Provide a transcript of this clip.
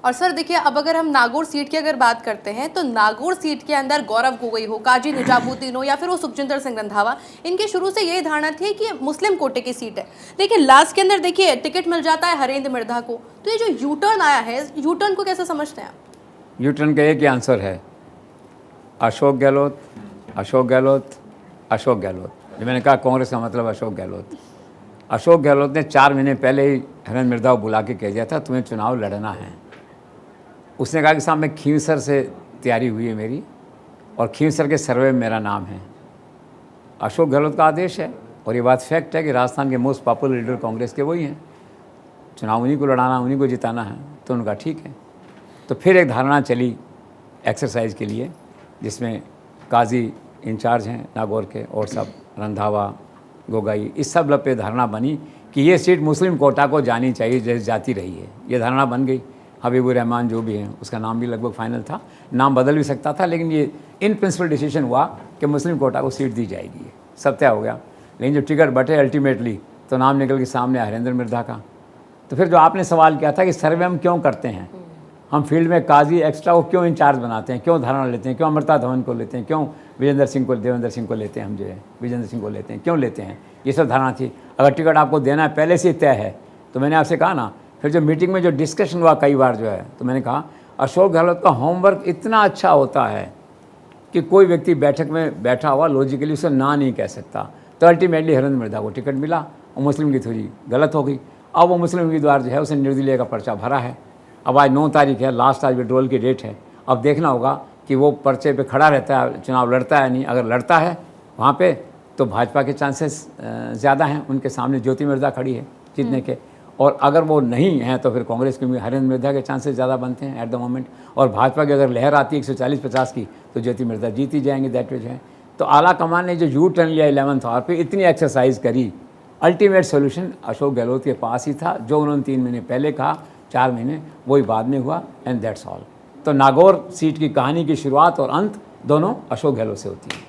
और सर देखिए, अब अगर हम नागौर सीट की अगर बात करते हैं तो नागौर सीट के अंदर गौरव गोगोई हो, काजी निजामुद्दीन हो या फिर वो सुखजिंदर सिंह रंधावा, इनकी शुरू से यही धारणा थी कि मुस्लिम कोटे की सीट है। लेकिन लास्ट के अंदर देखिए टिकट मिल जाता है हरेंद्र मिर्धा को। तो ये जो यू टर्न आया है, यू टर्न को कैसे समझते हैं आप? यू टर्न का एक ही आंसर है, अशोक गहलोत, अशोक गहलोत, अशोक गहलोत। जो मैंने कहा कांग्रेस का मतलब अशोक गहलोत। अशोक गहलोत ने 4 महीने पहले ही हरेंद्र मिर्धा को बुला के कह दिया था तुम्हें चुनाव लड़ना है। उसने कहा कि साहब मैं खींवसर से तैयारी हुई है मेरी और खींवसर के सर्वे में मेरा नाम है। अशोक गहलोत का आदेश है और ये बात फैक्ट है कि राजस्थान के मोस्ट पॉपुलर लीडर कांग्रेस के वही हैं। चुनाव उन्हीं को लड़ाना, उन्हीं को जिताना है, तो उनका ठीक है। तो फिर एक धारणा चली एक्सरसाइज के लिए, जिसमें काजी इंचार्ज हैं नागौर के और सब रंधावा, गोगाई, इस सब पे धारणा बनी कि ये सीट मुस्लिम कोटा को जानी चाहिए जैसे जाती रही है। ये धारणा बन गई। हबीबुर रहमान जो भी हैं, उसका नाम भी लगभग फाइनल था, नाम बदल भी सकता था, लेकिन ये इन प्रिंसिपल डिसीजन हुआ कि मुस्लिम कोटा को सीट दी जाएगी। सब तय हो गया। लेकिन जो टिकट बटे अल्टीमेटली तो नाम निकल के सामने हरेंद्र मिर्धा का। तो फिर जो आपने सवाल किया था कि सर्वे हम क्यों करते हैं, हम फील्ड में काजी एक्स्ट्रा को क्यों इंचार्ज बनाते हैं, क्यों धारणा लेते हैं, क्यों अमृता धवन को लेते हैं, क्यों विजेंद्र सिंह को, देवेंद्र सिंह को लेते हैं, हम जो है विजेंद्र सिंह को लेते हैं, क्यों लेते हैं, ये सब धारणा थी। अगर टिकट आपको देना है पहले से तय है तो मैंने आपसे कहा ना, फिर जो मीटिंग में जो डिस्कशन हुआ कई बार जो है, तो मैंने कहा अशोक गहलोत का होमवर्क इतना अच्छा होता है कि कोई व्यक्ति बैठक में बैठा हुआ लॉजिकली उसे ना नहीं कह सकता। तो अल्टीमेटली हरेंद्र मिर्धा को टिकट मिला और मुस्लिम की थोड़ी गलत हो गई। अब वो मुस्लिम उम्मीदवार जो है उसने निर्दलीय का पर्चा भरा है। अब आज 9 तारीख है, लास्ट आज विड्रॉल की डेट है। अब देखना होगा कि वो पर्चे पे खड़ा रहता है, चुनाव लड़ता है नहीं। अगर लड़ता है वहाँ पे तो भाजपा के चांसेस ज़्यादा हैं, उनके सामने ज्योति मिर्धा खड़ी है जीतने के। और अगर वो नहीं है तो फिर कांग्रेस के हरेंद्र मिर्धा के चांसेस ज़्यादा बनते हैं एट द मोमेंट। और भाजपा की अगर लहर आती है 140-50 की तो ज्योति मिर्धा जीत ही जाएंगे, दैट वे है। तो आला कमान ने जो यू टर्न लिया 11th आवर पे, इतनी एक्सरसाइज करी, अल्टीमेट सोल्यूशन अशोक गहलोत के पास ही था। जो उन्होंने 3 महीने पहले कहा, 4 महीने, वही बाद में हुआ, एंड दैट्स ऑल। तो नागौर सीट की कहानी की शुरुआत और अंत दोनों अशोक गहलोत से होती है।